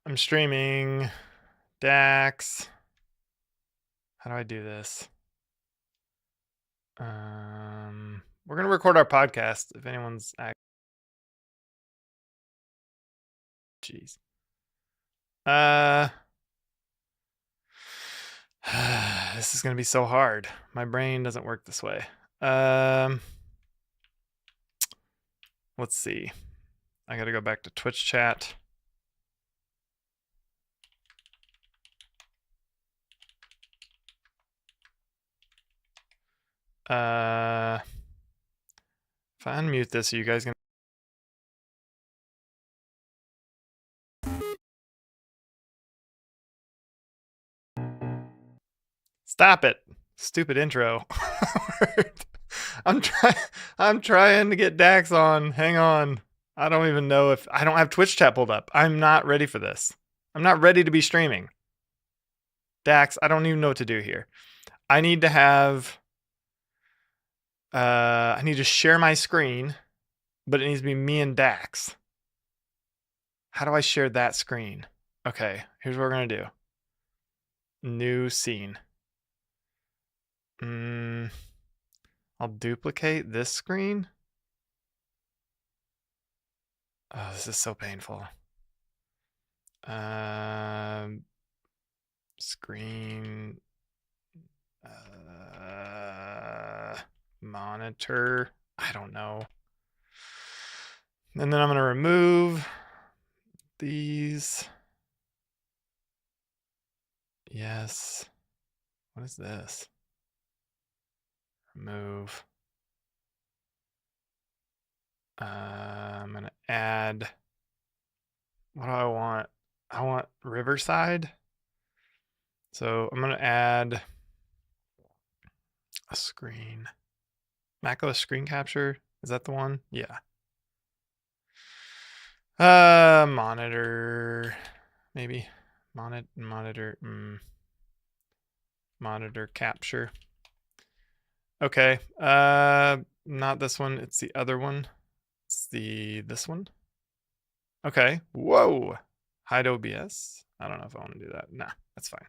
I'm streaming DAX. How do I do this? We're gonna record our podcast. If anyone's jeez. This is gonna be so hard. My brain doesn't work this way. Let's see. I gotta go back to Twitch chat. If I unmute this, are you guys gonna stop it? Stupid intro. I'm trying to get Dax on. Hang on. I don't even know if I don't have Twitch chat pulled up. I'm not ready for this. I'm not ready to be streaming. Dax, I don't even know what to do here. I need to have I need to share my screen, but it needs to be me and Dax. How do I share that screen? Okay, here's what we're gonna do. New scene. I'll duplicate this screen. Oh, this is so painful. Screen. Monitor. I don't know. And then I'm going to remove these. Yes. What is this? Remove. I'm going to add. What do I want? I want Riverside. So I'm going to add a screen. macOS screen capture. Is that the one? Yeah. Monitor. Maybe. Monitor. Monitor capture. Okay. Not this one. It's the other one. It's this one. Okay. Whoa. Hide OBS. I don't know if I want to do that. Nah, that's fine.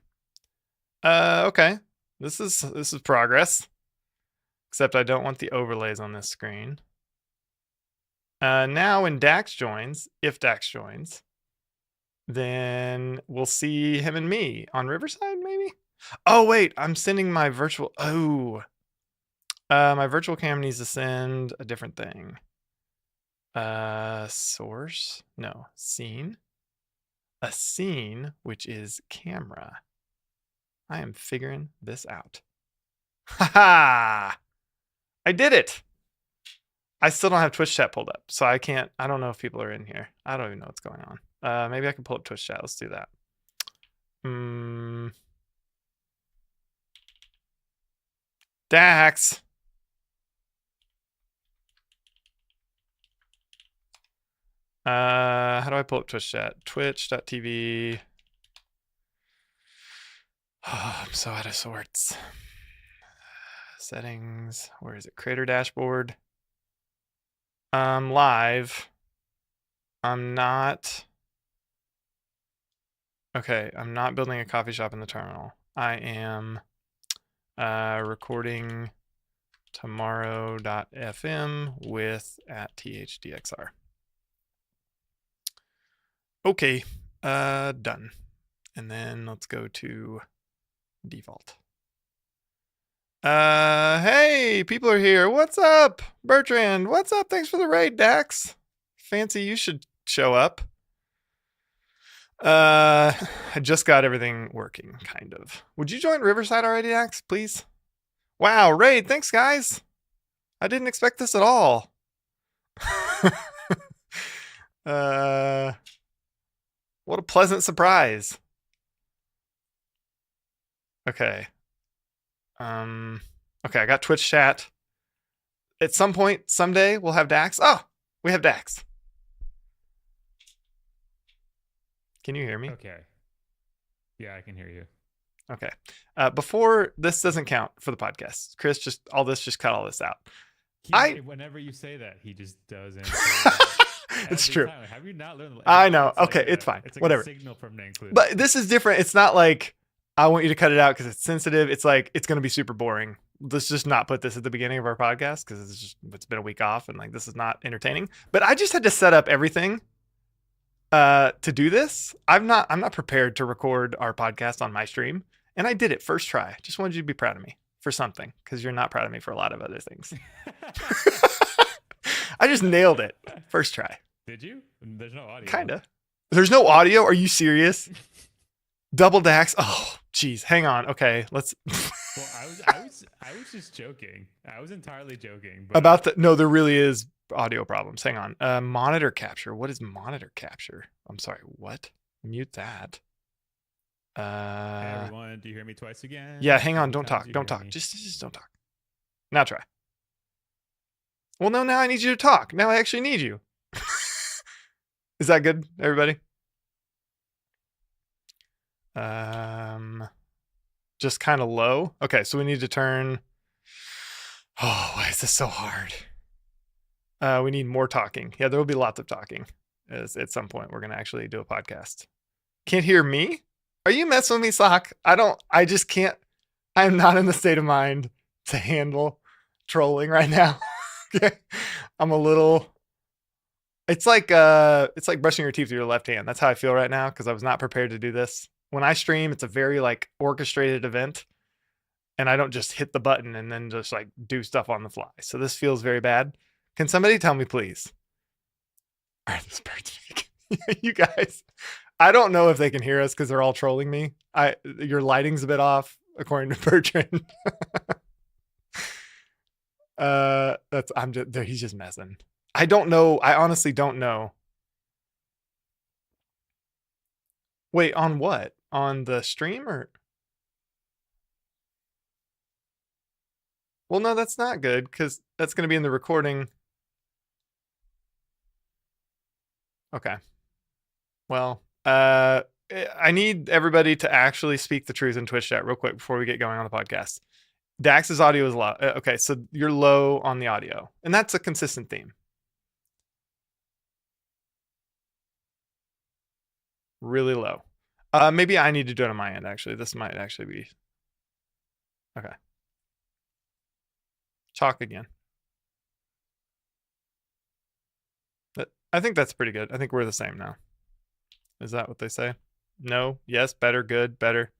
Okay. This is progress. Except I don't want the overlays on this screen. Now when Dax joins, if Dax joins, then we'll see him and me on Riverside, maybe? Oh, wait, I'm sending my virtual... Oh. My virtual cam needs to send a different thing. Source? No. Scene. A scene, which is camera. I am figuring this out. Haha! I did it! I still don't have Twitch chat pulled up, so I don't know if people are in here. I don't even know what's going on. Maybe I can pull up Twitch chat. Let's do that. Dax! How do I pull up Twitch chat? Twitch.tv. Oh, I'm so out of sorts. Settings. Where is it? Creator dashboard. Live. I'm not. Okay, I'm not building a coffee shop in the terminal. I am recording tomorrow.fm with @thdxr. Okay, done. And then let's go to default. Hey, people are here. What's up? Bertrand, what's up? Thanks for the raid, Dax. Fancy you should show up. I just got everything working, kind of. Would you join Riverside already, Dax, please? Wow, raid, thanks, guys. I didn't expect this at all. What a pleasant surprise. Okay. Okay, I got Twitch chat. At some point, someday, we'll have Dax. Oh, we have Dax. Can you hear me? Okay. Yeah, I can hear you. Okay. Before, this doesn't count for the podcast. Chris, just cut all this out. Whenever you say that, he just doesn't. It's every true. time. Have you not learned? I know. Okay, it's fine. It's like a Whatever. signal from to include it. But this is different. It's not like I want you to cut it out because it's sensitive. It's like it's going to be super boring. Let's just not put this at the beginning of our podcast because it's been a week off and like this is not entertaining. But I just had to set up everything to do this. I'm not prepared to record our podcast on my stream, and I did it first try. Just wanted you to be proud of me for something because you're not proud of me for a lot of other things. I just nailed it first try. Did you? There's no audio. Kinda. There's no audio. Are you serious? Double Dax. Oh, geez. Hang on. Okay, let's. Well, I was just joking. I was entirely joking. But About the no, there really is audio problems. Hang on. Monitor capture. What is monitor capture? I'm sorry. What? Mute that. Hey everyone, do you hear me twice again? Yeah. Hang on. How many Don't times talk. you Don't hear talk. me? Just don't talk. Now try. Well, no. Now I need you to talk. Now I actually need you. Is that good, everybody? Just kind of low. Okay, so we need to turn. Oh, why is this so hard? We need more talking. Yeah, there will be lots of talking. As at some point, we're gonna actually do a podcast. Can't hear me? Are you messing with me, Sock? I just can't. I'm not in the state of mind to handle trolling right now. Okay, I'm a little. It's like brushing your teeth with your left hand. That's how I feel right now because I was not prepared to do this. When I stream, it's a very like orchestrated event, and I don't just hit the button and then just like do stuff on the fly. So this feels very bad. Can somebody tell me, please? All right, this bird's fake. You guys, I don't know if they can hear us because they're all trolling me. Your lighting's a bit off, according to Bertrand. He's just messing. I don't know. I honestly don't know. Wait, on what? On the stream or? Well, no, that's not good because that's going to be in the recording. Okay. Well, I need everybody to actually speak the truth in Twitch chat real quick before we get going on the podcast. Dax's audio is low. Okay, so you're low on the audio, and that's a consistent theme. Really low. Maybe I need to do it on my end, actually. This might actually be. Okay. Talk again. I think that's pretty good. I think we're the same now. Is that what they say? No? Yes? Better? Good? Better?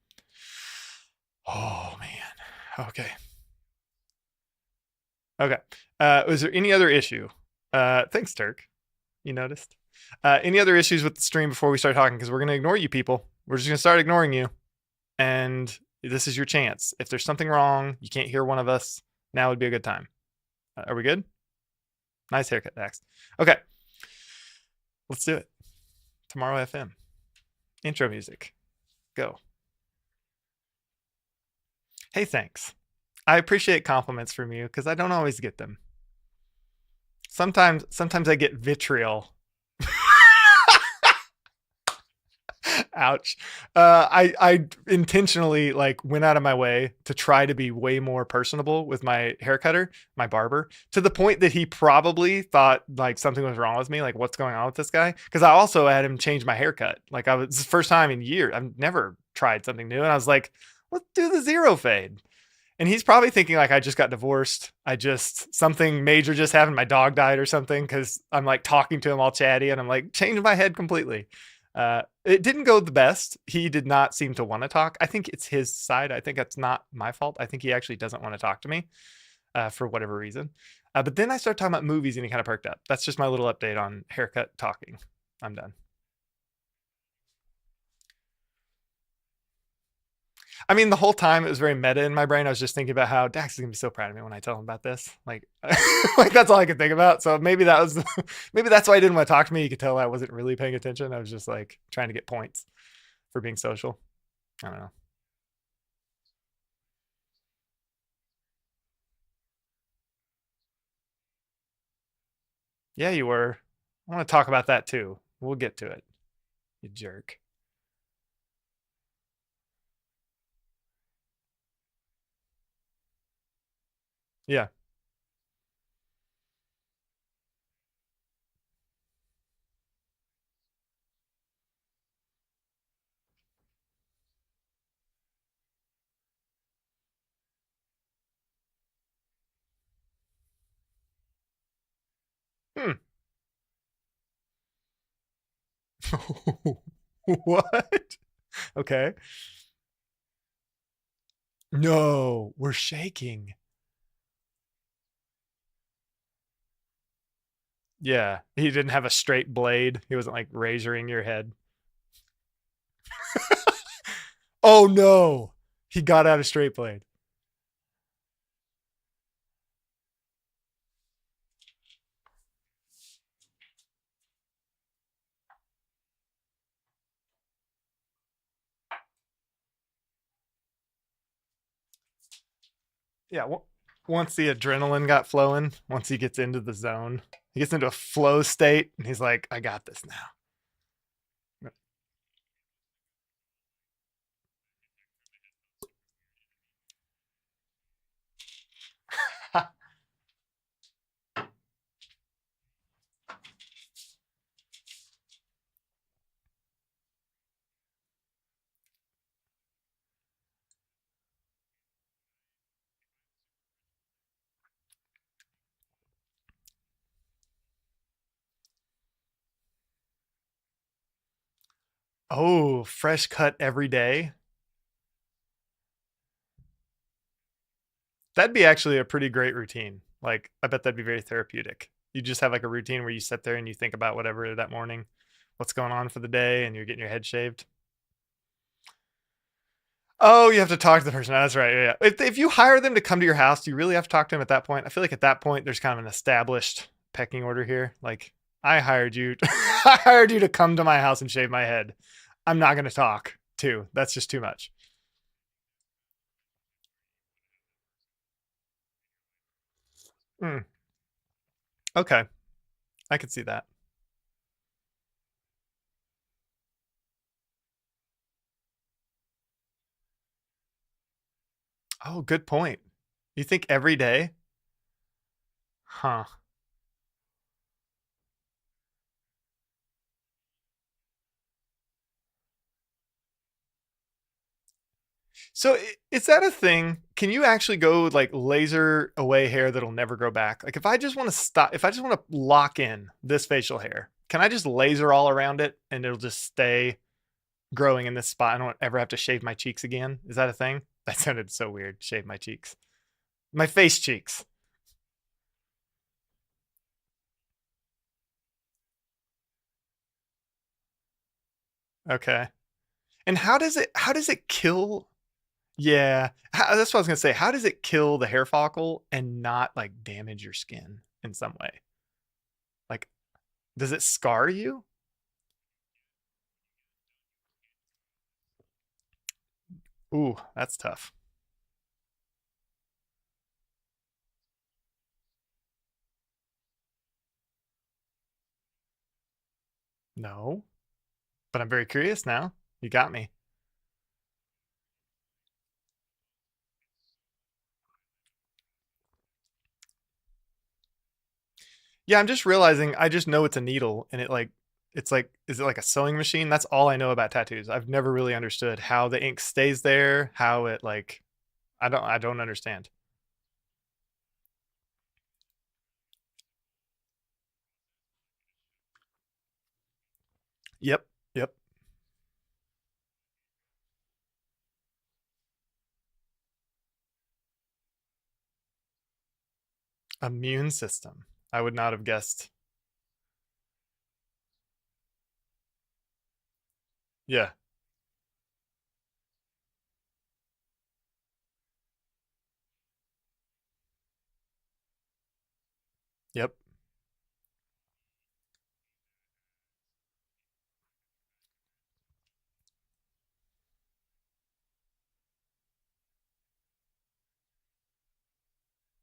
Oh, man. Okay. Okay. Was there any other issue? Thanks, Turk. You noticed? Any other issues with the stream before we start talking? Because we're going to ignore you people. We're just going to start ignoring you. And this is your chance. If there's something wrong, you can't hear one of us, now would be a good time. Are we good? Nice haircut, Dax. Okay. Let's do it. Tomorrow FM. Intro music. Go. Hey, thanks. I appreciate compliments from you because I don't always get them. Sometimes I get vitriol. Ouch. I intentionally like went out of my way to try to be way more personable with my haircutter, my barber, to the point that he probably thought like something was wrong with me, like what's going on with this guy? Because I also had him change my haircut. Like it's the first time in years. I've never tried something new, and I was like, let's do the zero fade. And he's probably thinking like I just got divorced. Something major just happened. My dog died or something because I'm like talking to him all chatty and I'm like changing my head completely. It didn't go the best. He did not seem to want to talk. I think it's his side. I think that's not my fault. I think he actually doesn't want to talk to me for whatever reason. But then I started talking about movies and he kind of perked up. That's just my little update on haircut talking. I'm done. I mean, the whole time it was very meta in my brain. I was just thinking about how Dax is gonna be so proud of me when I tell him about this. Like, like that's all I could think about. So maybe maybe that's why he didn't want to talk to me. You could tell I wasn't really paying attention. I was just like trying to get points for being social. I don't know. Yeah, you were. I want to talk about that too. We'll get to it. You jerk. Yeah. Hmm. What? Okay. No, we're shaking. Yeah, he didn't have a straight blade. He wasn't like razoring your head. Oh no, he got out a straight blade. Yeah, once the adrenaline got flowing, once he gets into the zone, he gets into a flow state, and he's like, "I got this now." Oh, fresh cut every day. That'd be actually a pretty great routine. Like, I bet that'd be very therapeutic. You just have like a routine where you sit there and you think about whatever that morning, what's going on for the day, and you're getting your head shaved. Oh, you have to talk to the person. That's right. Yeah. If you hire them to come to your house, do you really have to talk to them at that point? I feel like at that point, there's kind of an established pecking order here. Like, I hired you. I hired you to come to my house and shave my head. I'm not going to talk too. That's just too much. Mm, okay. I could see that. Oh, good point. You think every day? Huh. So is that a thing? Can you actually go like laser away hair that'll never grow back? Like if I just want to stop, if I just want to lock in this facial hair, can I just laser all around it and it'll just stay growing in this spot? I don't ever have to shave my cheeks again. Is that a thing? That sounded so weird. Shave my cheeks, my face cheeks. Okay. And how does it kill? Yeah, that's what I was gonna say. How does it kill the hair follicle and not like damage your skin in some way? Like, does it scar you? Ooh, that's tough. No, but I'm very curious now. You got me. Yeah, I'm just realizing I just know it's a needle and it's like is it like a sewing machine? That's all I know about tattoos. I've never really understood how the ink stays there, how it like I don't understand. Yep. Yep. Immune system. I would not have guessed. Yeah. Yep.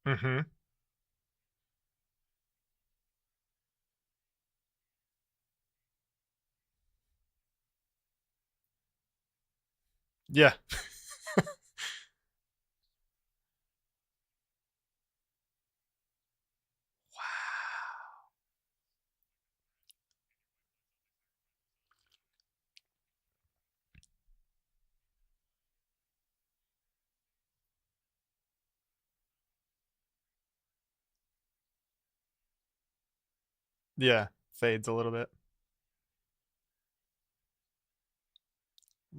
Mhm. Yeah. Yeah, fades a little bit.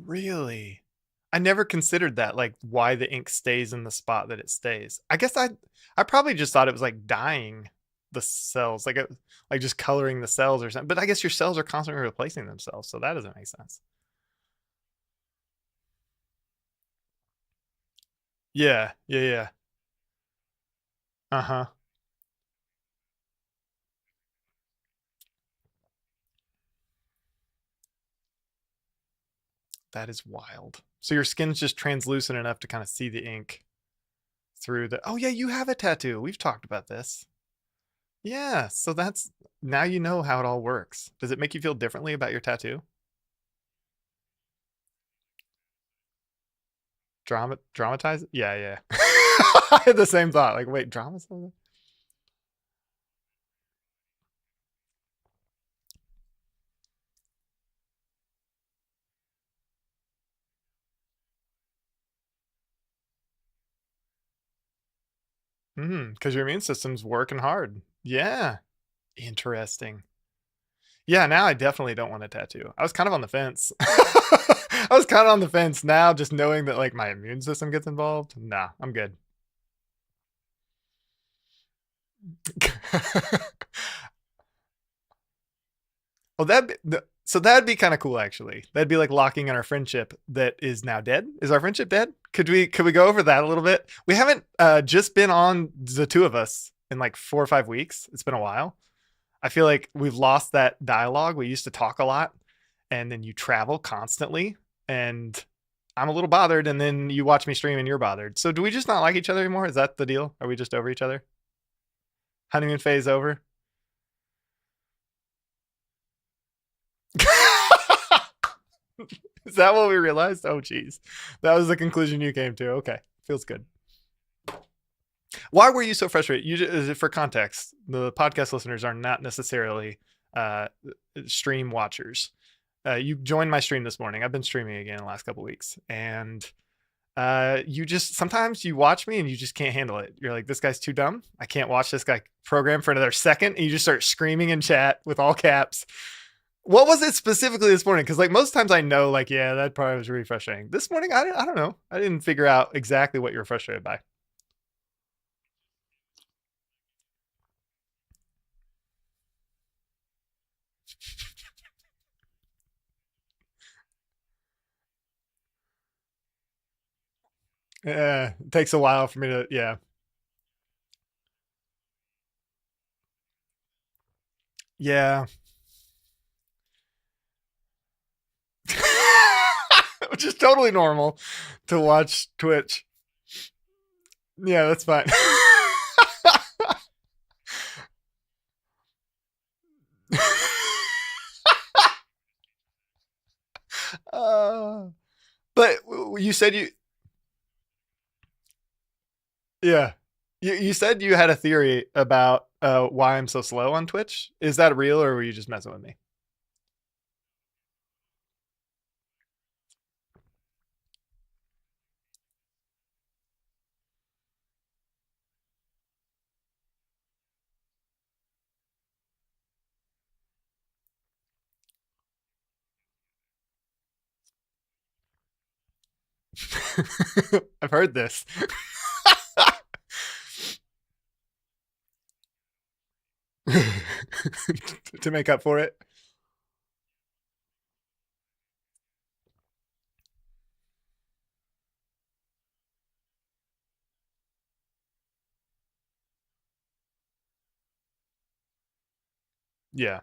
Really? I never considered that, like why the ink stays in the spot that it stays. I guess I probably just thought it was like dyeing the cells, like just coloring the cells or something. But I guess your cells are constantly replacing themselves, so that doesn't make sense. Yeah, yeah, yeah. Uh-huh. That is wild. So your skin's just translucent enough to kind of see the ink through the. Oh yeah, you have a tattoo. We've talked about this. Yeah, so that's now you know how it all works. Does it make you feel differently about your tattoo? Dramatize it? Yeah, yeah. I had the same thought. Like, wait, dramatize it? Because your immune system's working hard. Yeah. Interesting. Yeah, now I definitely don't want a tattoo. I was kind of on the fence. I was kind of on the fence now, just knowing that like my immune system gets involved. Nah, I'm good. Well, so that'd be kind of cool, actually. That'd be like locking in our friendship that is now dead. Is our friendship dead? Could we go over that a little bit? We haven't just been on the two of us in like 4 or 5 weeks. It's been a while. I feel like we've lost that dialogue. We used to talk a lot, and then you travel constantly, and I'm a little bothered. And then you watch me stream, and you're bothered. So do we just not like each other anymore? Is that the deal? Are we just over each other? Honeymoon phase over? Is that what we realized? Oh, geez. That was the conclusion you came to. Okay. Feels good. Why were you so frustrated? For context, the podcast listeners are not necessarily uh, stream watchers. You joined my stream this morning. I've been streaming again the last couple weeks. And you just sometimes you watch me and you just can't handle it. You're like, this guy's too dumb. I can't watch this guy program for another second. And you just start screaming in chat with all caps. What was it specifically this morning? Because like most times I know, like, yeah, that probably was really frustrating. This morning, I don't know. I didn't figure out exactly what you were frustrated by. It takes a while for me to, yeah. Yeah. Which is totally normal to watch Twitch. Yeah, that's fine. uh, but you said yeah. You said you had a theory about why I'm so slow on Twitch. Is that real or were you just messing with me? I've heard this. To make up for it. Yeah.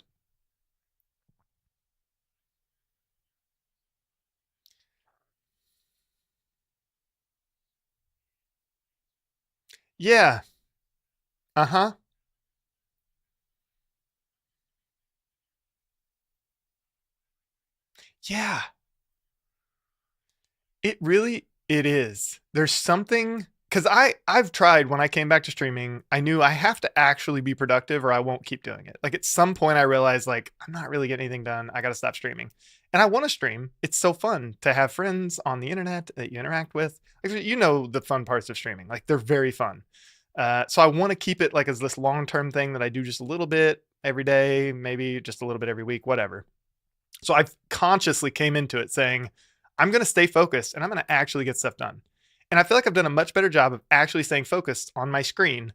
Yeah. Uh huh. Yeah. It is. There's something because I've tried when I came back to streaming. I knew I have to actually be productive or I won't keep doing it. Like at some point, I realized like I'm not really getting anything done. I got to stop streaming, and I want to stream. It's so fun to have friends on the internet that you interact with. Like, you know the fun parts of streaming. Like they're very fun. So I want to keep it like as this long term thing that I do just a little bit every day, maybe just a little bit every week, whatever. So I've consciously came into it saying, I'm going to stay focused and I'm going to actually get stuff done. And I feel like I've done a much better job of actually staying focused on my screen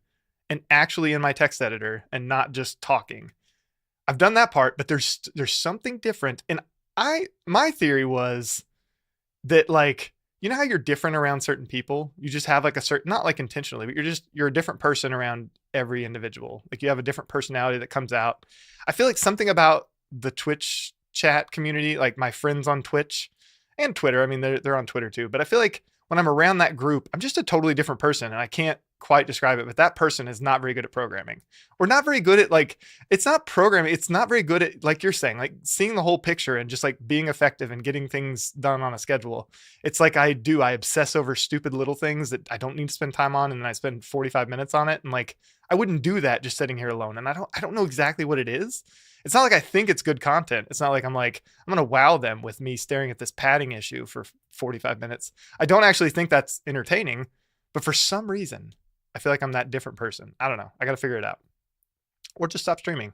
and actually in my text editor and not just talking. I've done that part, but there's something different. And my theory was that like you know how you're different around certain people? You just have like a certain not like intentionally, but you're a different person around every individual. Like you have a different personality that comes out. I feel like something about the Twitch chat community, like my friends on Twitch and Twitter. I mean, they're on Twitter too, but I feel like when I'm around that group, I'm just a totally different person, and I can't quite describe it. But that person is not very good at programming, or not very good at like it's not programming. It's not very good at like you're saying, like seeing the whole picture and just like being effective and getting things done on a schedule. It's like I obsess over stupid little things that I don't need to spend time on, and then I spend 45 minutes on it, and like I wouldn't do that just sitting here alone. And I don't know exactly what it is. It's not like I think it's good content. It's not like I'm gonna wow them with me staring at this padding issue for 45 minutes. I don't actually think that's entertaining, but for some reason, I feel like I'm that different person. I don't know. I got to figure it out, or just stop streaming.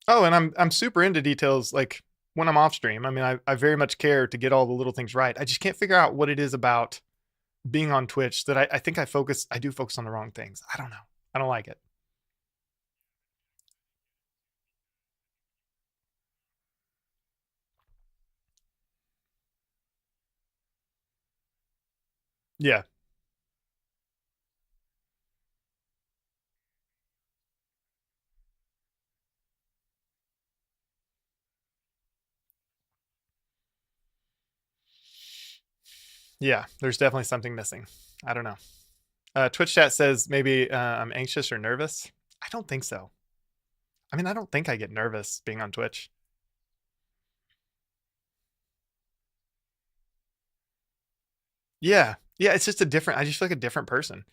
Oh, and I'm super into details like when I'm off stream. I mean, I very much care to get all the little things right. I just can't figure out what it is about being on Twitch that I think I do focus on the wrong things. I don't know. I don't like it. Yeah. Yeah. There's definitely something missing. I don't know. Twitch chat says maybe I'm anxious or nervous. I don't think so. I mean, I don't think I get nervous being on Twitch. Yeah. Yeah. It's just I just feel like a different person.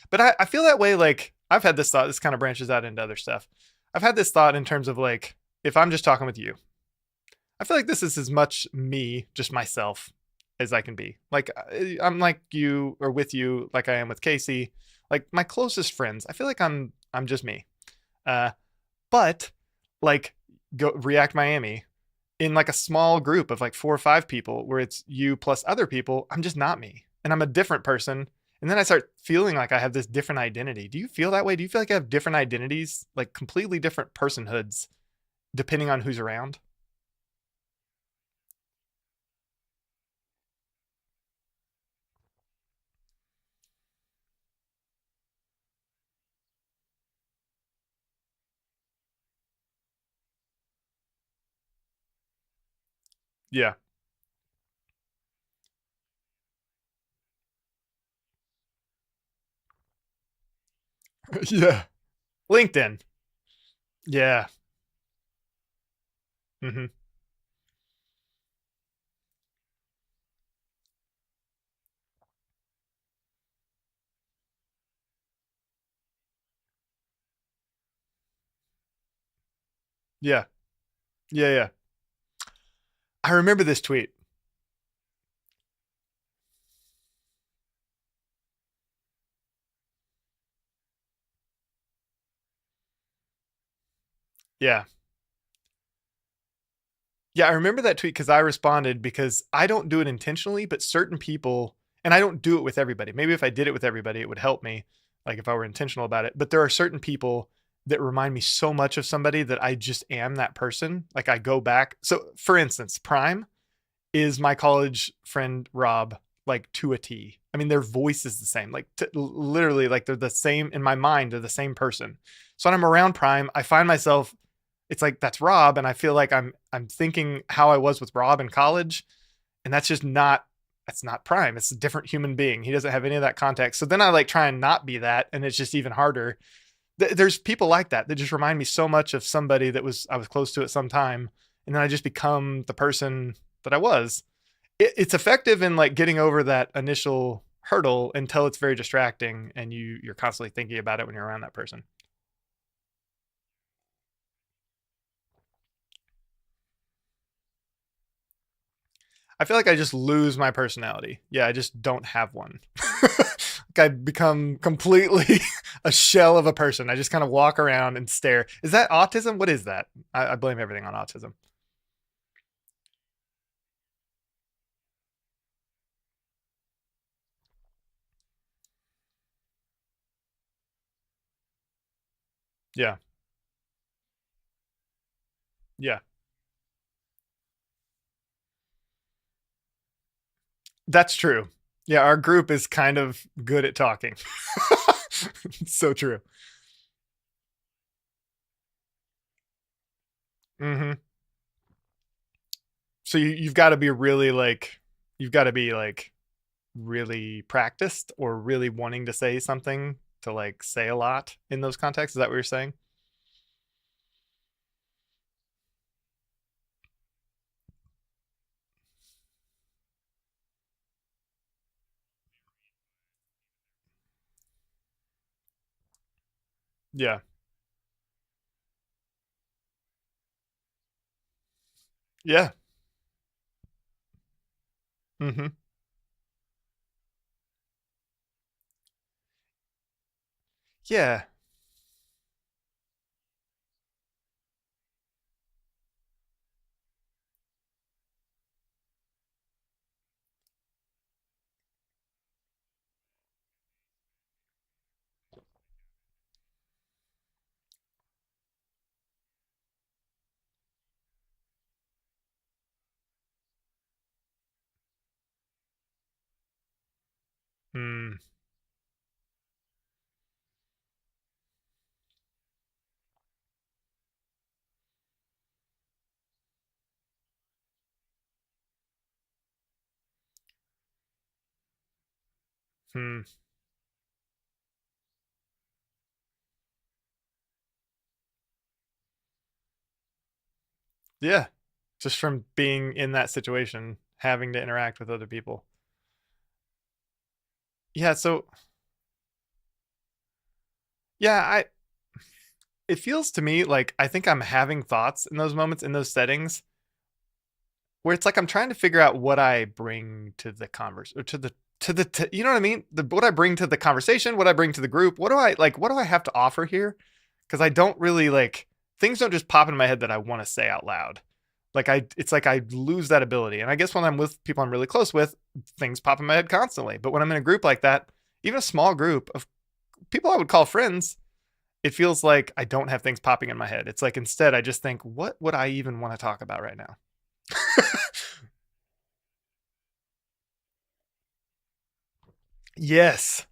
But I feel that way. Like I've had this thought. This kind of branches out into other stuff. I've had this thought in terms of like if I'm just talking with you, I feel like this is as much me, just myself, as I can be. Like I'm like you or with you, like I am with Casey. Like my closest friends, I feel like I'm just me. Uh, but like go React Miami in like a small group of like 4 or 5 people where it's you plus other people, I'm just not me. And I'm a different person. And then I start feeling like I have this different identity. Do you feel that way? Do you feel like I have different identities, like completely different personhoods, depending on who's around? Yeah. Yeah. LinkedIn. Yeah. Hmm. Yeah. Yeah. Yeah. I remember this tweet. Yeah. Yeah, I remember that tweet because I responded because I don't do it intentionally, but certain people, and I don't do it with everybody. Maybe if I did it with everybody, it would help me, like if I were intentional about it. But there are certain people that remind me so much of somebody that I just am that person. Like I go back. So, for instance, Prime is my college friend Rob, like to a T. I mean, their voice is the same, like literally, like they're the same in my mind. They're the same person. So when I'm around Prime, I find myself it's like that's Rob, and I feel like I'm thinking how I was with Rob in college, and that's not Prime. It's a different human being. He doesn't have any of that context. So then I like try and not be that, and it's just even harder. There's people like that that just remind me so much of somebody that I was close to at some time, and then I just become the person that I was. It's effective in like getting over that initial hurdle until it's very distracting, and you're constantly thinking about it when you're around that person. I feel like I just lose my personality. Yeah, I just don't have one. Like I become completely a shell of a person. I just kind of walk around and stare. Is that autism? What is that? I blame everything on autism. Yeah, yeah, that's true. Yeah, our group is kind of good at talking. It's so true. Hmm. So you've got to be really like, you've got to be like really practiced or really wanting to say something to like say a lot in those contexts. Is that what you're saying? Yeah. Yeah. Hmm. Yeah. Mm. Hmm. Yeah. Just from being in that situation, having to interact with other people. Yeah. So, yeah, it feels to me like I think I'm having thoughts in those moments, in those settings, where it's like I'm trying to figure out what I bring to the converse or you know what I mean? What I bring to the conversation, what I bring to the group. What do I like? What do I have to offer here? Because I don't really like things don't just pop in my head that I want to say out loud. It's like I lose that ability. And I guess when I'm with people I'm really close with, things pop in my head constantly. But when I'm in a group like that, even a small group of people I would call friends, it feels like I don't have things popping in my head. It's like instead I just think, what would I even want to talk about right now? Yes.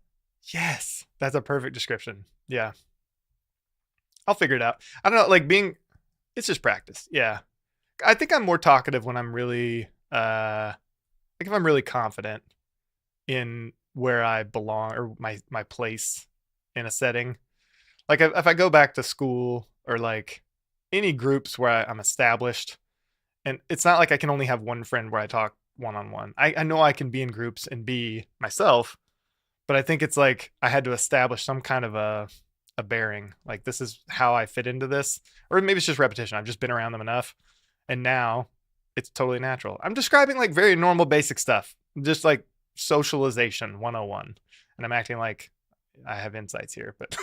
Yes. That's a perfect description. Yeah. I'll figure it out. I don't know, like being it's just practice. Yeah. I think I'm more talkative when I'm really like if I'm really confident in where I belong or my place in a setting. Like if I go back to school or like any groups where I'm established, and it's not like I can only have one friend where I talk one on one. I know I can be in groups and be myself, but I think it's like I had to establish some kind of a bearing. Like this is how I fit into this, or maybe it's just repetition. I've just been around them enough, and now it's totally natural. I'm describing like very normal, basic stuff, just like socialization 101, and I'm acting like I have insights here, but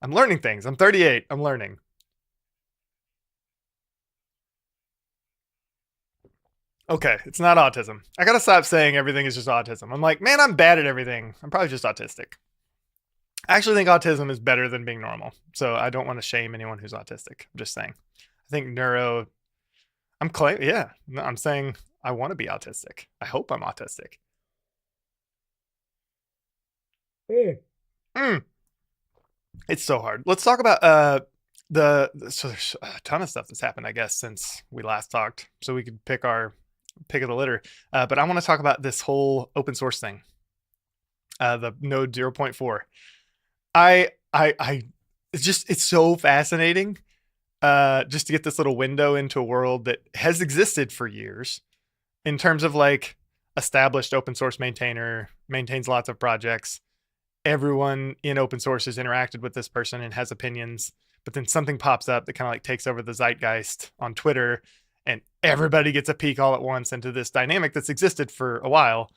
I'm learning things. I'm 38. I'm learning. Okay, it's not autism. I gotta stop saying everything is just autism. I'm like, man, I'm bad at everything. I'm probably just autistic. I actually think autism is better than being normal. So I don't want to shame anyone who's autistic. I'm just saying. I think I'm claiming, yeah. No, I'm saying I want to be autistic. I hope I'm autistic. Mm, it's so hard. Let's talk about so there's a ton of stuff that's happened, I guess, since we last talked. So we could pick our pick of the litter. But I want to talk about this whole open source thing, the Node 0.4. I it's so fascinating just to get this little window into a world that has existed for years in terms of like established open source maintainer, maintains lots of projects. Everyone in open source has interacted with this person and has opinions, but then something pops up that kind of like takes over the zeitgeist on Twitter, and everybody gets a peek all at once into this dynamic that's existed for a while.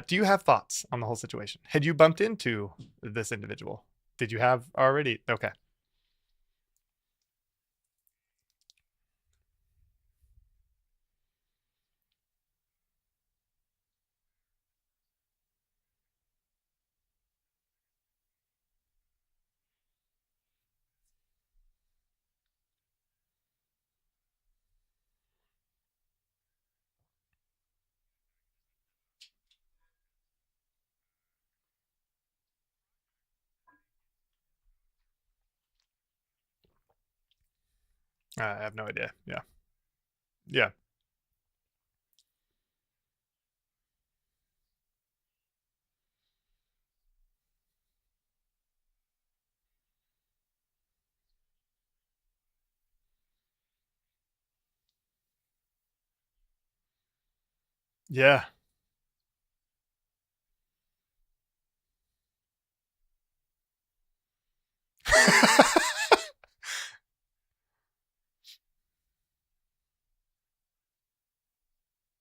Do you have thoughts on the whole situation? Had you bumped into this individual? Did you have already? Okay. I have no idea. Yeah. Yeah. Yeah.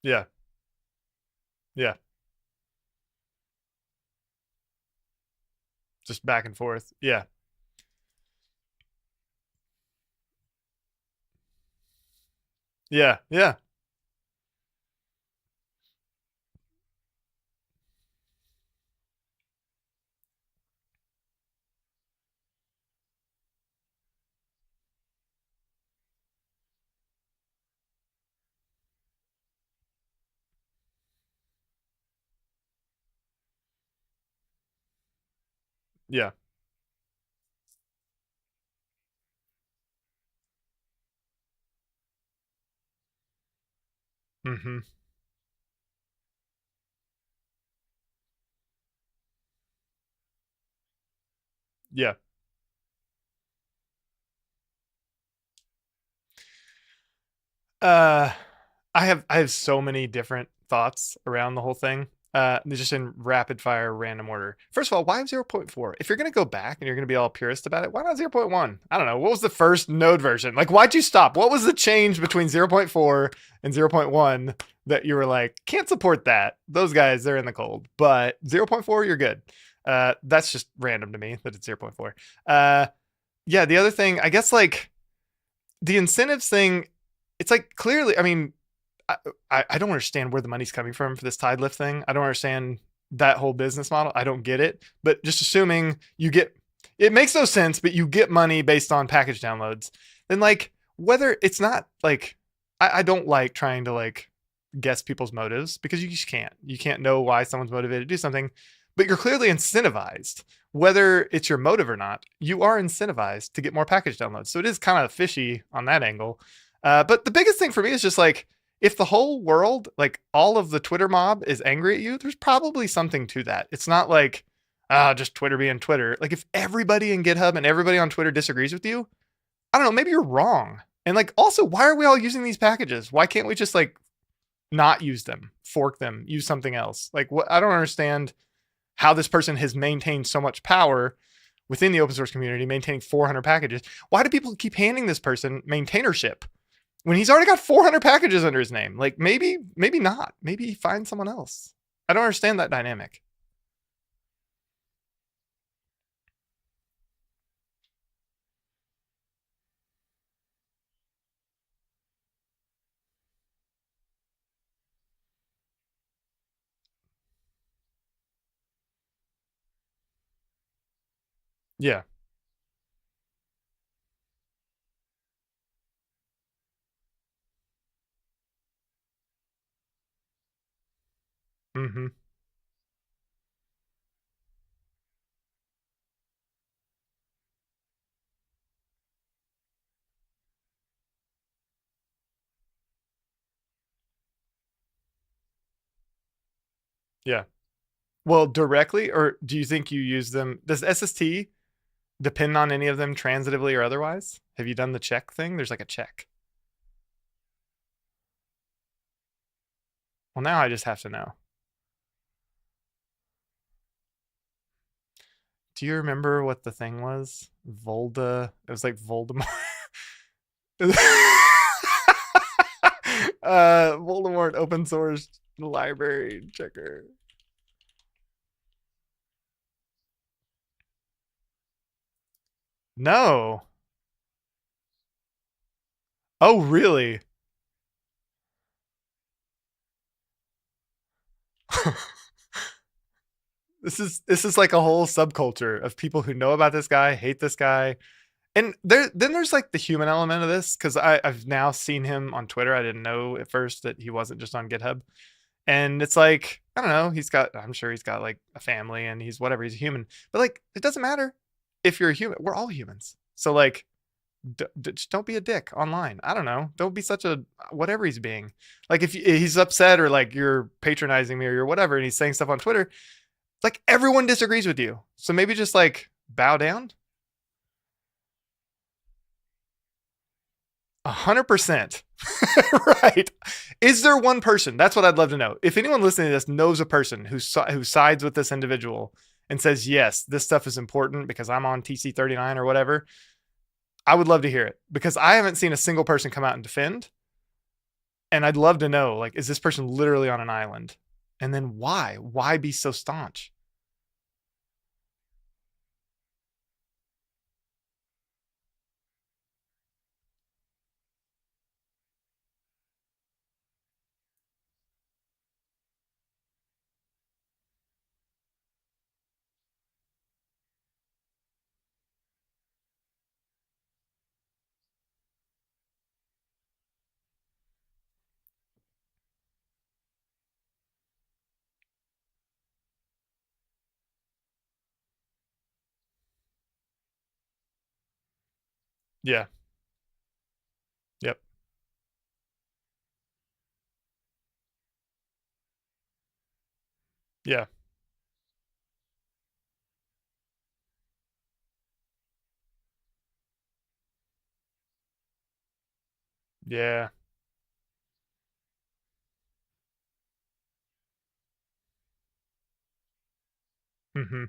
Yeah. Yeah. Just back and forth. Yeah. Yeah. Yeah. Yeah. Mm-hmm. Yeah. Uh, I have so many different thoughts around the whole thing. Just in rapid fire random order. First of all, why 0.4? If you're gonna go back and you're gonna be all purist about it, why not 0.1? I don't know. What was the first node version? Like, why'd you stop? What was the change between 0.4 and 0.1 that you were like, can't support that? Those guys, they're in the cold. But 0.4, you're good. That's just random to me that it's 0.4. Yeah, the other thing, I guess like the incentives thing, it's like clearly, I mean, I don't understand where the money's coming from for this tide lift thing. I don't understand that whole business model. I don't get it. But just assuming you get, it makes no sense, but you get money based on package downloads, then like whether it's not like, I don't like trying to like guess people's motives because you just can't. You can't know why someone's motivated to do something, but you're clearly incentivized. Whether it's your motive or not, you are incentivized to get more package downloads. So it is kind of fishy on that angle. But the biggest thing for me is just like, if the whole world, like all of the Twitter mob is angry at you, there's probably something to that. It's not like, just Twitter being Twitter. Like if everybody in GitHub and everybody on Twitter disagrees with you, I don't know, maybe you're wrong. And like also, why are we all using these packages? Why can't we just like not use them, fork them, use something else? Like what I don't understand how this person has maintained so much power within the open source community, maintaining 400 packages. Why do people keep handing this person maintainership when he's already got 400 packages under his name? Like maybe not. Maybe find someone else. I don't understand that dynamic. Yeah. Mm-hmm. Yeah. Well, directly, or do you think you use them? Does SST depend on any of them transitively or otherwise? Have you done the check thing? There's like a check. Well, now I just have to know. Do you remember what the thing was? Volda. It was like Voldemort. Voldemort open source library checker. No. Oh, really? This is like a whole subculture of people who know about this guy, hate this guy. And there's like the human element of this because I've now seen him on Twitter. I didn't know at first that he wasn't just on GitHub. And it's like, I don't know, I'm sure he's got like a family and he's whatever, he's a human. But like, it doesn't matter if you're a human. We're all humans. So like, just don't be a dick online. I don't know. Don't be such a whatever he's being. Like if he's upset or like you're patronizing me or you're whatever, and he's saying stuff on Twitter, like everyone disagrees with you. So maybe just like bow down. 100%. Right. Is there one person? That's what I'd love to know. If anyone listening to this knows a person who sides with this individual and says, yes, this stuff is important because I'm on TC39 or whatever, I would love to hear it because I haven't seen a single person come out and defend. And I'd love to know, like, is this person literally on an island? And then why? Why be so staunch? Yeah. Yep. Yeah. Yeah. Mm-hmm.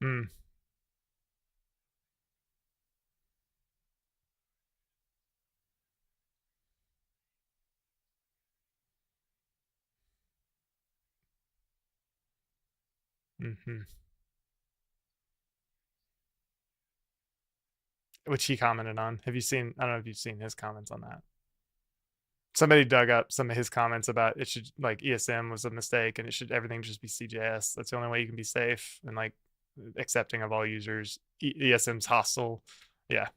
Mm. Mm-hmm. Which he commented on. Have you seen? I don't know if you've seen his comments on that. Somebody dug up some of his comments about it should like ESM was a mistake and it should everything just be CJS. That's the only way you can be safe and like accepting of all users. ESM's hostile. Yeah.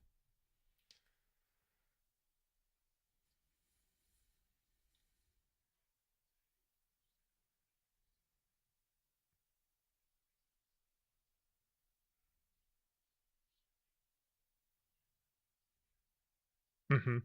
Mm-hmm.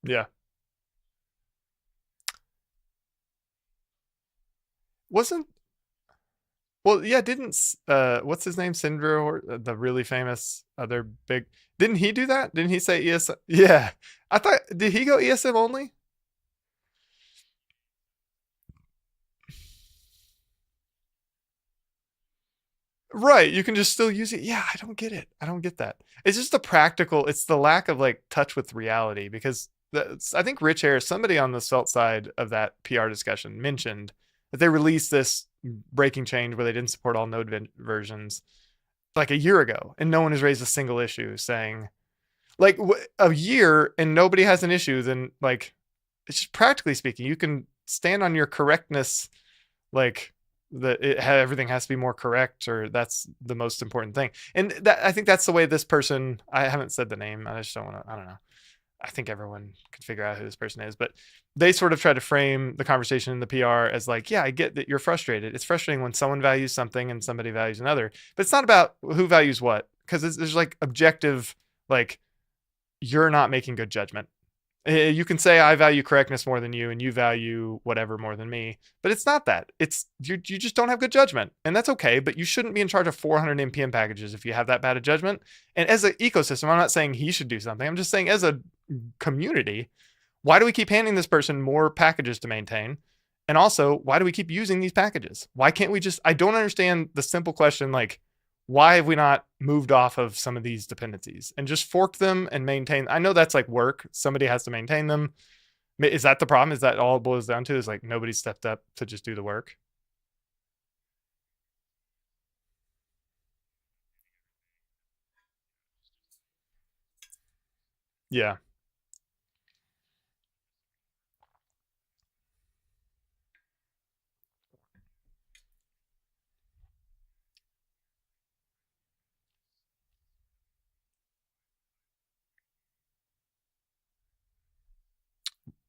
Yeah. Wasn't well, yeah, didn't what's his name? Syndra or the really famous other big didn't he do that? Didn't he say ESM? Yeah. I thought did he go ESM only? Right, you can just still use it. Yeah, I don't get it. I don't get that. It's just the practical. It's the lack of like touch with reality because I think Rich Harris, somebody on the Svelte side of that PR discussion, mentioned that they released this breaking change where they didn't support all node versions like a year ago, and no one has raised a single issue saying like a year and nobody has an issue. Then like it's just practically speaking, you can stand on your correctness like everything has to be more correct or that's the most important thing and that I think that's the way this person I haven't said the name I just don't want to I don't know I think everyone can figure out who this person is, but they sort of try to frame the conversation in the PR as like, yeah, I get that you're frustrated. It's frustrating when someone values something and somebody values another, but it's not about who values what, because there's like objective, like, you're not making good judgment. You can say I value correctness more than you and you value whatever more than me, but it's not that. It's you just don't have good judgment, and that's okay, but you shouldn't be in charge of 400 npm packages if you have that bad a judgment. And as an ecosystem, I'm not saying he should do something. I'm just saying as a community, why do we keep handing this person more packages to maintain? And also, why do we keep using these packages? Why can't we just, I don't understand the simple question like, why have we not moved off of some of these dependencies and just forked them and maintain? I know that's like work. Somebody has to maintain them. Is that the problem? Is that all it boils down to? Is like nobody stepped up to just do the work? Yeah.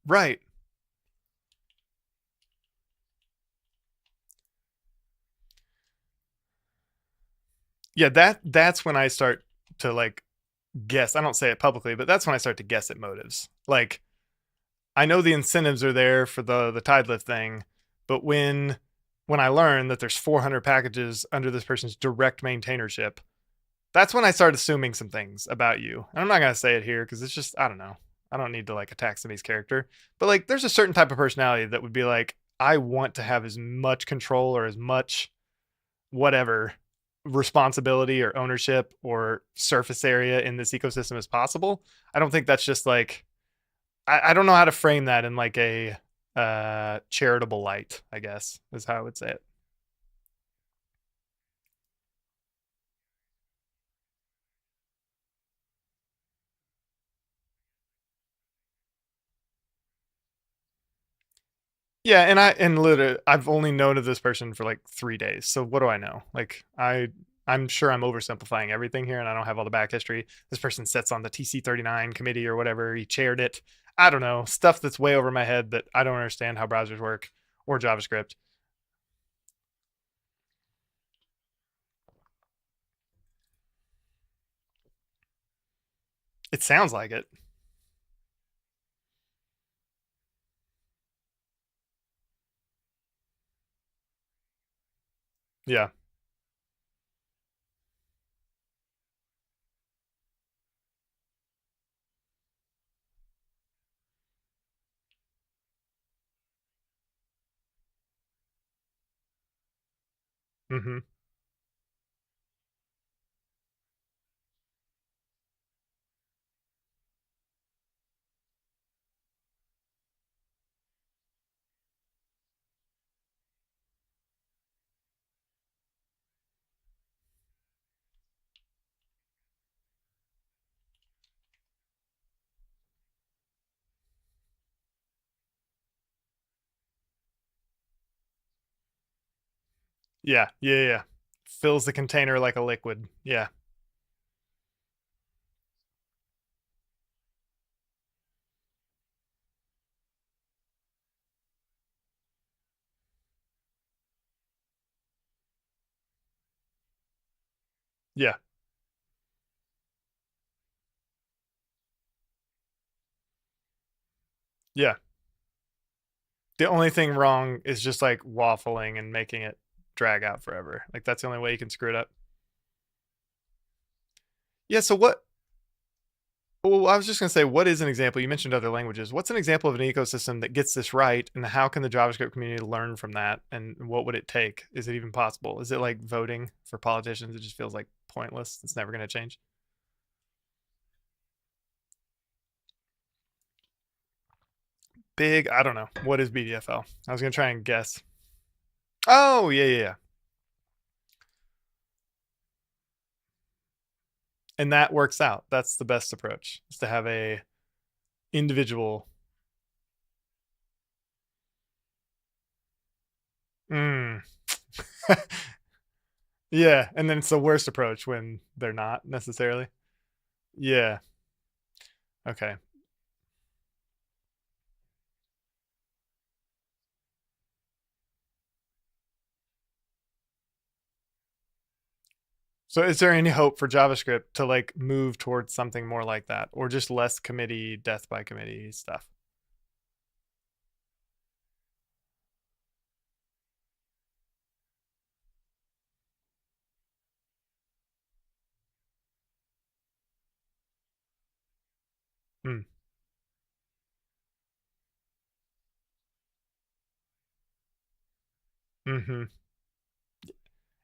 Right. Yeah, that's when I start to like guess. I don't say it publicly, but that's when I start to guess at motives. Like I know the incentives are there for the tide lift thing, but when I learn that there's 400 packages under this person's direct maintainership, that's when I start assuming some things about you. And I'm not gonna say it here because it's just I don't know. I don't need to like attack somebody's character, but like there's a certain type of personality that would be like I want to have as much control or as much whatever responsibility or ownership or surface area in this ecosystem as possible. I don't think that's just like I don't know how to frame that in like a charitable light, I guess is how I would say it. Yeah, and literally I've only known of this person for like 3 days. So what do I know? Like I'm sure I'm oversimplifying everything here and I don't have all the back history. This person sits on the TC39 committee or whatever. He chaired it. I don't know. Stuff that's way over my head that I don't understand how browsers work or JavaScript. It sounds like it. Yeah. Mhm. Yeah. Yeah, yeah. Fills the container like a liquid. Yeah. Yeah. Yeah. The only thing wrong is just like waffling and making it drag out forever. Like that's the only way you can screw it up. Yeah, so what well, I was just going to say what is an example? You mentioned other languages. What's an example of an ecosystem that gets this right and how can the JavaScript community learn from that and what would it take? Is it even possible? Is it like voting for politicians? It just feels like pointless. It's never going to change. Big, I don't know. What is BDFL? I was going to try and guess. Oh, yeah, yeah, yeah. And that works out. That's the best approach. Is to have a individual. Mm. Yeah, and then it's the worst approach when they're not necessarily. Yeah. Okay. So is there any hope for JavaScript to like move towards something more like that, or just less committee, death by committee stuff? Mm. Mm-hmm.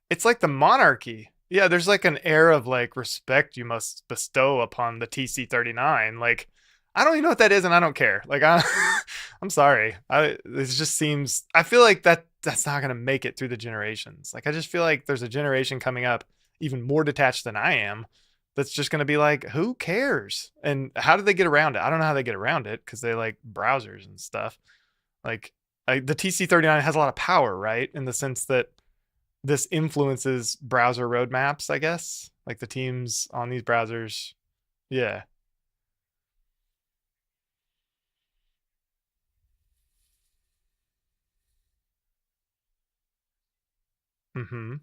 It's like the monarchy. Yeah, there's like an air of like respect you must bestow upon the TC39. Like, I don't even know what that is, and I don't care. Like, I'm sorry. This just seems. I feel like that's not gonna make it through the generations. Like, I just feel like there's a generation coming up even more detached than I am. That's just gonna be like, who cares? And how do they get around it? I don't know how they get around it because they like browsers and stuff. Like, the TC39 has a lot of power, right? In the sense that this influences browser roadmaps, I guess. Like the teams on these browsers. Yeah. Mm-hmm.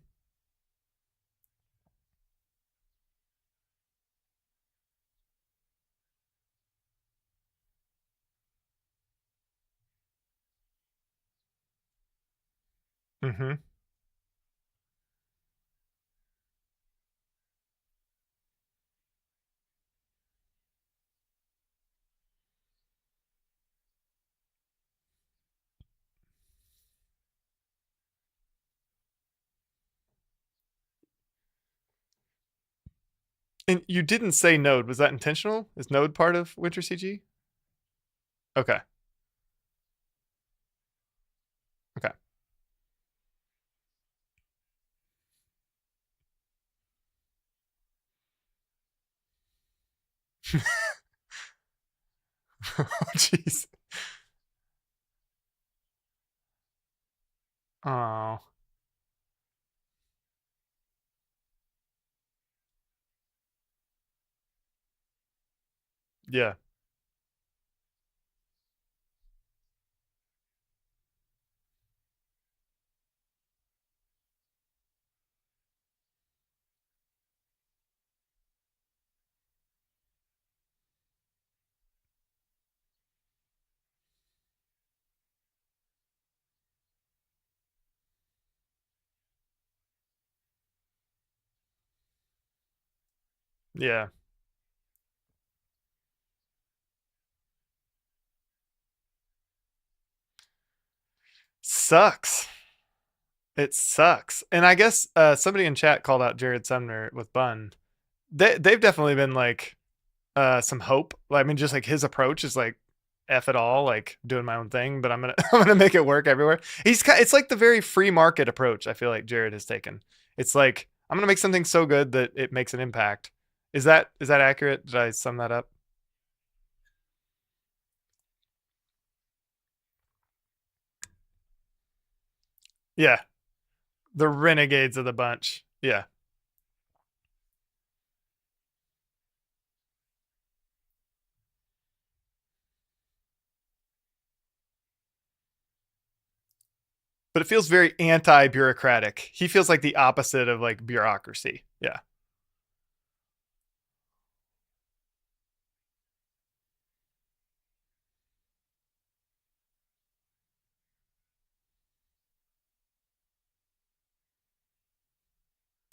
Mm-hmm. And you didn't say Node. Was that intentional? Is Node part of Winter CG? Okay. Okay. Oh, jeez. Oh, yeah. Yeah. Sucks. It sucks. And I guess somebody in chat called out Jared Sumner with Bun. They've definitely been like some hope. I mean, just like his approach is like f it all, like doing my own thing, but I'm gonna I'm gonna make it work everywhere. It's like the very free market approach. I feel like Jared has taken. It's like I'm gonna make something so good that it makes an impact. Is that accurate? Did I sum that up? Yeah, the renegades of the bunch. Yeah, but it feels very anti-bureaucratic. He feels like the opposite of like bureaucracy. Yeah,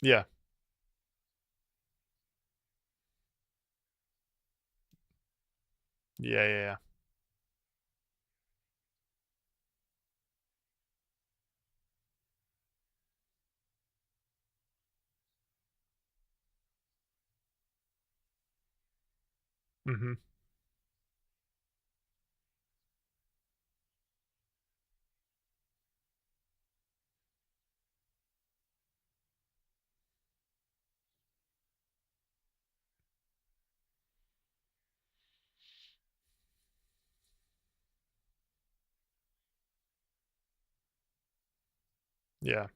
yeah, yeah, yeah, yeah. Mm-hmm. Yeah.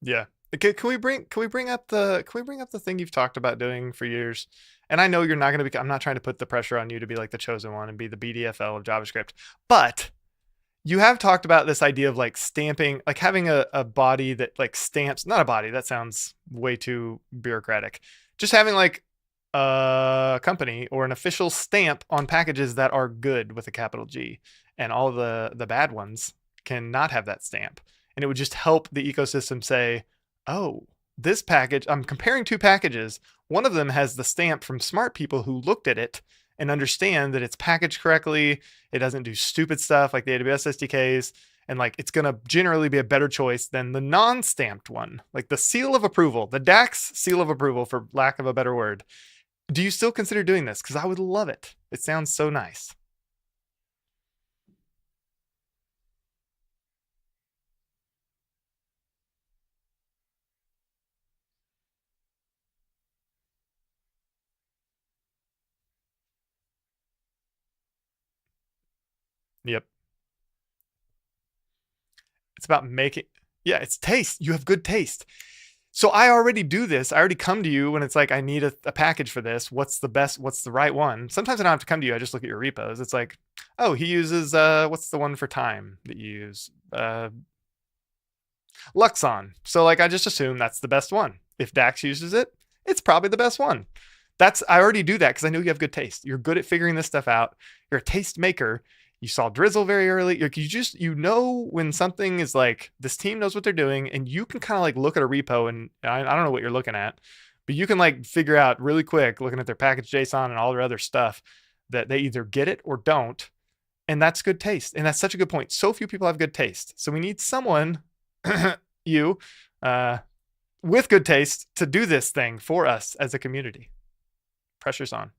Yeah. Can we bring up the thing you've talked about doing for years? And I know you're not going to be. I'm not trying to put the pressure on you to be like the chosen one and be the BDFL of JavaScript, but you have talked about this idea of like stamping, like having a body that like stamps, not a body, that sounds way too bureaucratic. Just having like a company or an official stamp on packages that are good with a capital G, and all the bad ones can not have that stamp. And it would just help the ecosystem say, oh, this package, I'm comparing two packages. One of them has the stamp from smart people who looked at it and understand that it's packaged correctly, it doesn't do stupid stuff like the AWS SDKs, and like it's gonna generally be a better choice than the non-stamped one, like the seal of approval, the DAX seal of approval, for lack of a better word. Do you still consider doing this? Because I would love it. It sounds so nice. Yep. It's about making. Yeah, it's taste. You have good taste. So I already do this. I already come to you when it's like I need a package for this. What's the best? What's the right one? Sometimes I don't have to come to you. I just look at your repos. It's like, oh, he uses what's the one for time that you use? Luxon. So like I just assume that's the best one. If Dax uses it, it's probably the best one. That's I already do that because I know you have good taste. You're good at figuring this stuff out. You're a taste maker. You saw Drizzle very early. You know when something is like this team knows what they're doing, and you can kind of like look at a repo, and I don't know what you're looking at, but you can like figure out really quick looking at their package JSON and all their other stuff that they either get it or don't, and that's good taste. And that's such a good point. So few people have good taste, so we need someone, you, uh, with good taste to do this thing for us as a community. Pressure's on.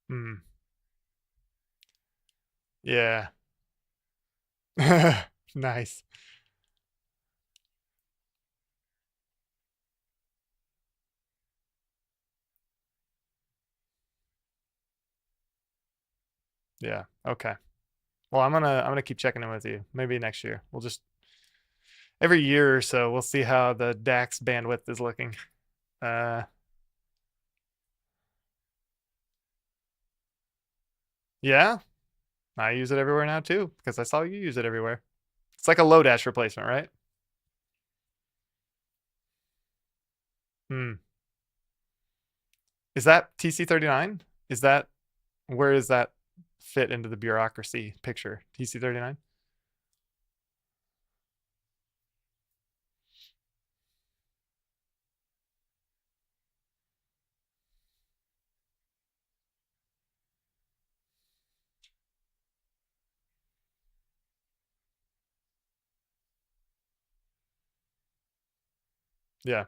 Mm, yeah. Nice. Yeah. Okay. Well, I'm gonna keep checking in with you. Maybe next year. We'll just every year or so we'll see how the DAX bandwidth is looking. Uh, yeah, I use it everywhere now too because I saw you use it everywhere. It's like a Lodash replacement, right? Hmm. Is that TC39? Is that where does that fit into the bureaucracy picture? TC39? Yeah.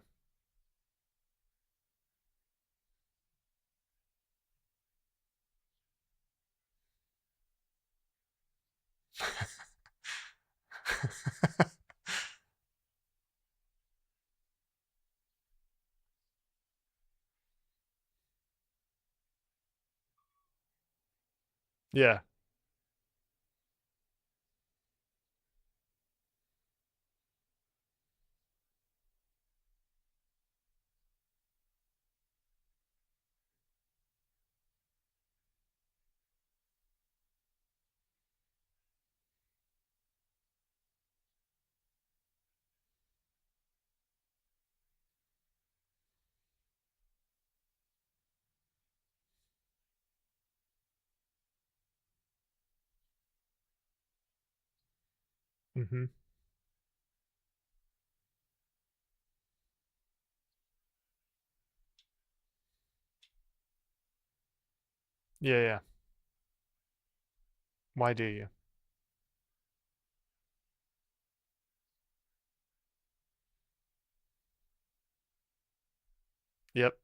Yeah. Mm-hmm. Yeah, yeah. Why do you? Yep.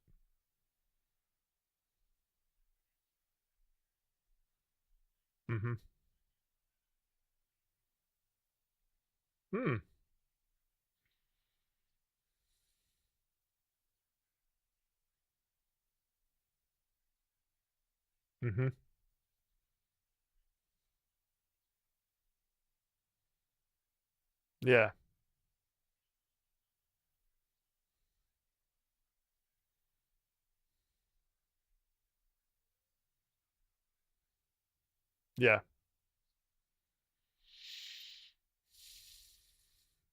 Mm-hmm. Hmm. Mm-hmm. Yeah. Yeah.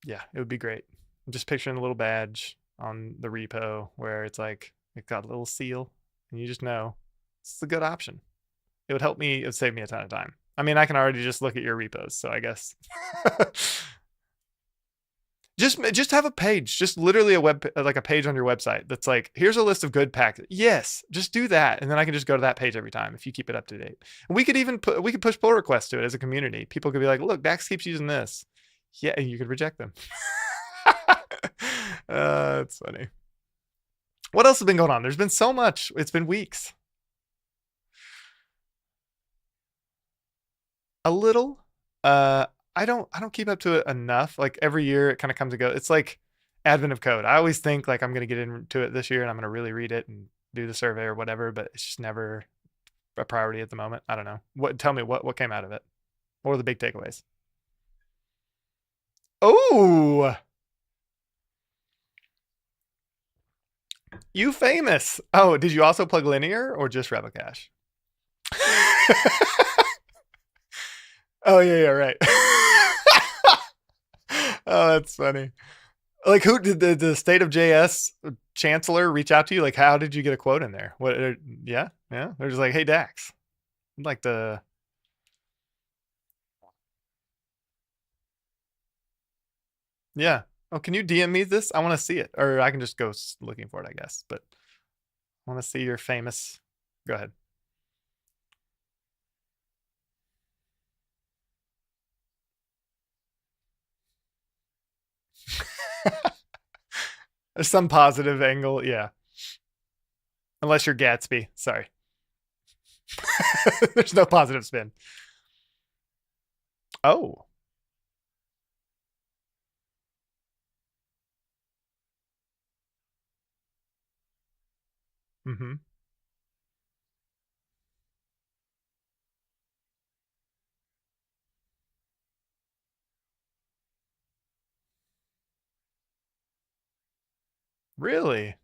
Yeah. It would be great. I'm just picturing a little badge on the repo where it's like it got a little seal, and you just know it's a good option. It would help me. It would save me a ton of time. I mean, I can already just look at your repos, so I guess just have a page, just literally a web like a page on your website that's like, here's a list of good packs. Yes, just do that, and then I can just go to that page every time if you keep it up to date. And we could even we could push pull requests to it as a community. People could be like, look, Dax keeps using this. Yeah, and you could reject them. It's funny. What else has been going on? There's been so much. It's been weeks. A little. Uh, I don't keep up to it enough. Like every year, it kind of comes and goes. It's like Advent of Code. I always think like I'm gonna get into it this year and I'm gonna really read it and do the survey or whatever, but it's just never a priority at the moment. I don't know. What? Tell me what came out of it. What were the big takeaways? Oh, you famous. Oh, did you also plug linear or just Revocache? Oh yeah, yeah, right. Oh, that's funny. Like, who did the state of JS chancellor reach out to you? Like, how did you get a quote in there? What? Yeah, yeah. They're just like, hey Dax, I'd like to. Yeah. Oh, can you DM me this? I want to see it, or I can just go looking for it, I guess. But I want to see your famous. Go ahead. There's some positive angle, yeah. Unless you're Gatsby. Sorry. There's no positive spin. Oh. Mm-hmm. Really?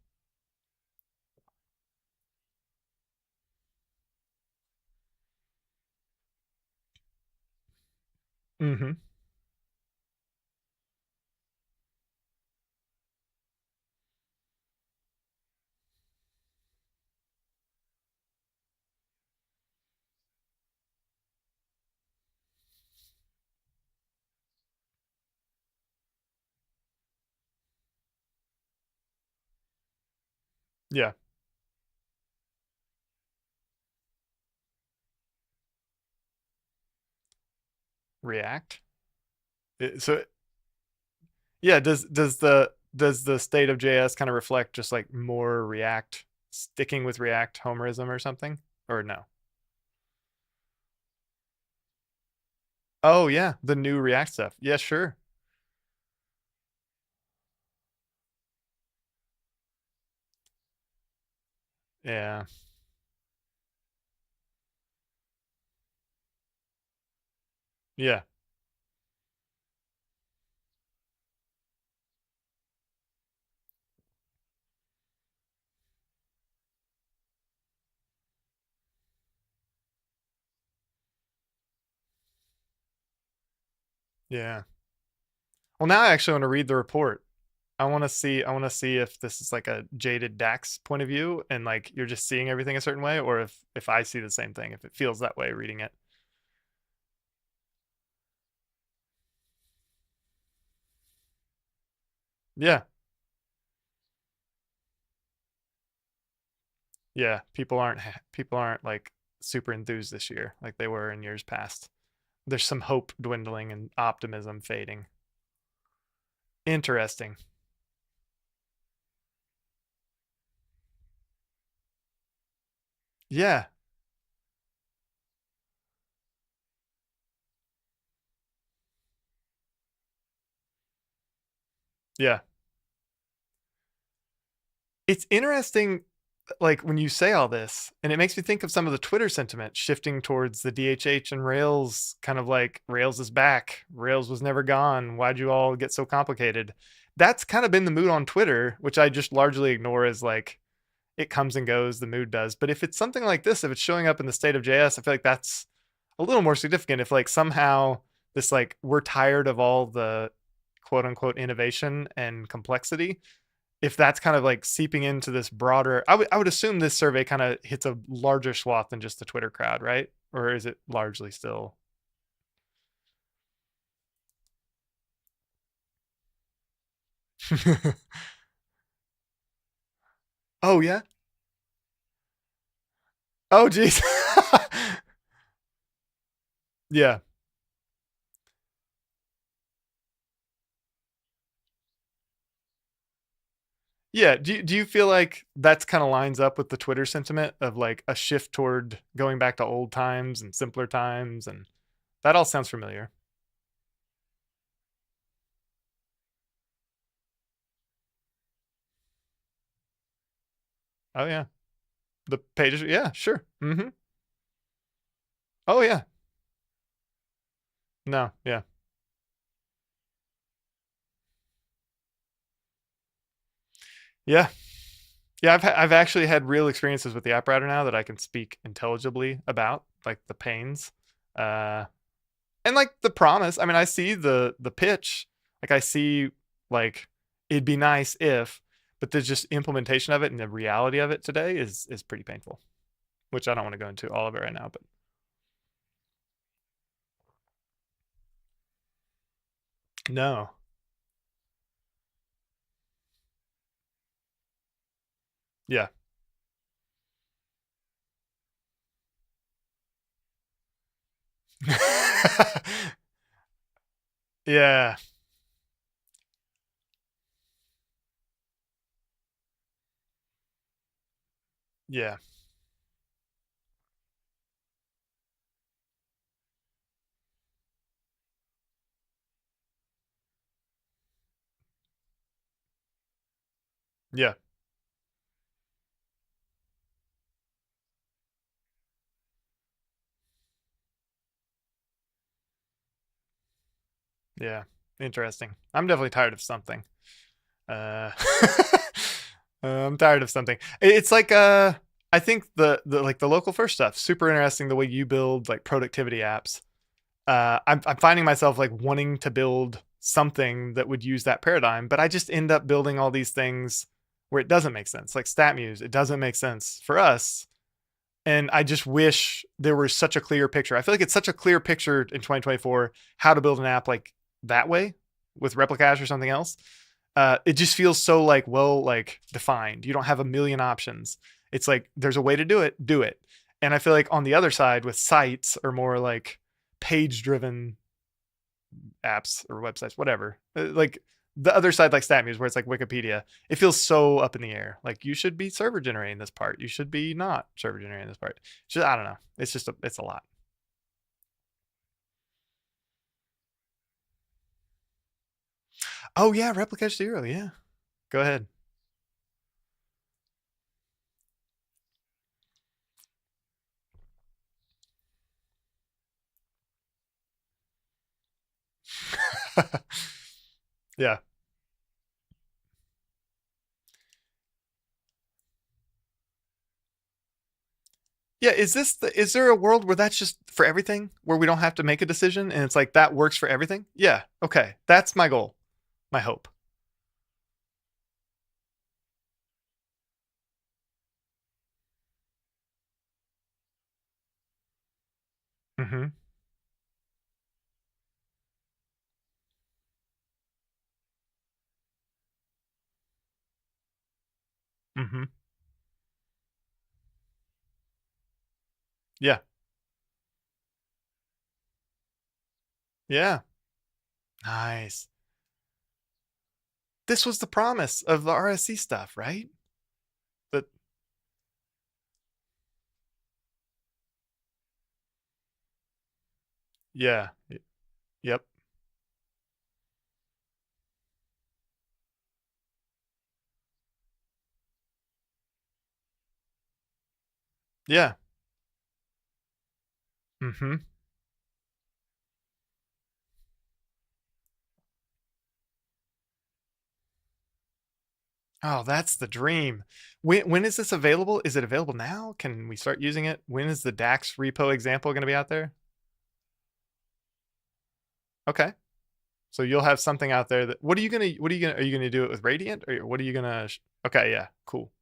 Mm-hmm. Yeah. React. So yeah, does the state of JS kind of reflect just like more React, sticking with React homerism or something? Or no? Oh yeah, the new React stuff. Yeah, sure. Yeah. Yeah. Yeah. Well, now I actually want to read the report. I want to see if this is like a jaded Dax point of view and like you're just seeing everything a certain way, or if I see the same thing, if it feels that way reading it. Yeah. Yeah, people aren't like super enthused this year like they were in years past. There's some hope dwindling and optimism fading. Interesting. Yeah. Yeah. It's interesting, like when you say all this, and it makes me think of some of the Twitter sentiment shifting towards the DHH and Rails, kind of like Rails is back. Rails was never gone. Why'd you all get so complicated? That's kind of been the mood on Twitter, which I just largely ignore as like it comes and goes, the mood does. But if it's something like this, if it's showing up in the state of JS, I feel like that's a little more significant. If like somehow this like we're tired of all the quote unquote innovation and complexity, if that's kind of like seeping into this broader, I would assume this survey kind of hits a larger swath than just the Twitter crowd, right? Or is it largely still? Oh yeah. Oh geez. Yeah. Yeah. Do you feel like that's kind of lines up with the Twitter sentiment of like a shift toward going back to old times and simpler times, and that all sounds familiar. Oh yeah. The pages, yeah, sure. Mm-hmm. Oh yeah. No, yeah. Yeah. Yeah, I've actually had real experiences with the app router now that I can speak intelligibly about, like the pains. Uh and like the promise. I mean, I see the pitch. Like I see like it'd be nice if, but the just implementation of it and the reality of it today is pretty painful, which I don't want to go into all of it right now, but no. Yeah. Yeah. Yeah. Yeah. Yeah. Interesting. I'm definitely tired of something. Uh, I'm tired of something. It's like I think the like the local first stuff super interesting. The way you build like productivity apps. I'm finding myself like wanting to build something that would use that paradigm, but I just end up building all these things where it doesn't make sense. Like StatMuse, it doesn't make sense for us, and I just wish there was such a clear picture. I feel like it's such a clear picture in 2024 how to build an app like that way with Replicache or something else. It just feels so like well like defined. You don't have a million options. It's like there's a way to do it. And I feel like on the other side with sites or more like page driven apps or websites, whatever. Like the other side, like StatMuse, where it's like Wikipedia, it feels so up in the air. Like you should be server generating this part, you should be not server generating this part. Just I don't know. It's just it's a lot. Oh yeah, replica zero. Yeah, go ahead. Yeah, yeah. Is there a world where that's just for everything, where we don't have to make a decision, and it's like that works for everything? Yeah. Okay, that's my goal, my hope. Mm-hmm. Mm-hmm. Yeah. Yeah. Nice. This was the promise of the RSC stuff, right? But yeah. Yep. Yeah. Mm-hmm. Oh, that's the dream. When is this available? Is it available now? Can we start using it? When is the Dax repo example going to be out there? Okay. So you'll have something out there that are you gonna do it with Radiant or what are you gonna okay, yeah, cool.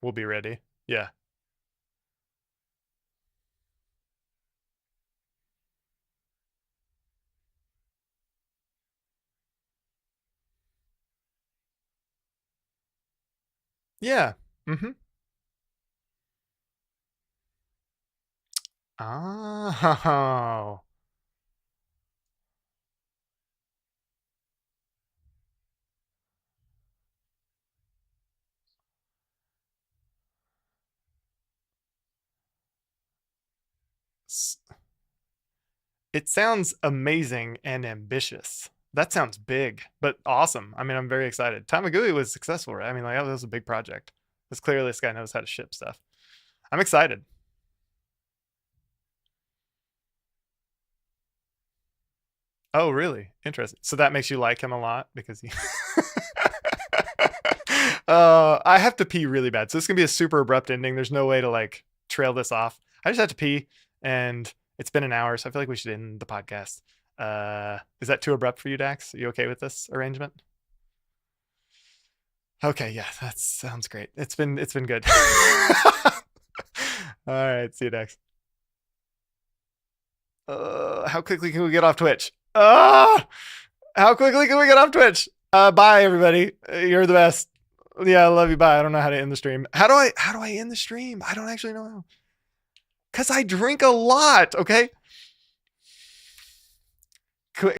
We'll be ready. Yeah. Yeah. Mm-hmm. Oh. It sounds amazing and ambitious. That sounds big, but awesome. I mean, I'm very excited. Tamagui was successful, right? I mean, like that was a big project. Because clearly this guy knows how to ship stuff. I'm excited. Oh, really? Interesting. So that makes you like him a lot because he. I have to pee really bad, so this is gonna be a super abrupt ending. There's no way to like trail this off. I just have to pee, and it's been an hour, so I feel like we should end the podcast. Is that too abrupt for you, Dax? Are you okay with this arrangement? Okay, yeah, that sounds great. It's been good. All right, see you, Dax. How quickly can we get off Twitch? How quickly can we get off Twitch? Bye everybody. You're the best. Yeah, I love you. Bye. I don't know how to end the stream. How do I end the stream? I don't actually know how. Cause I drink a lot. Okay.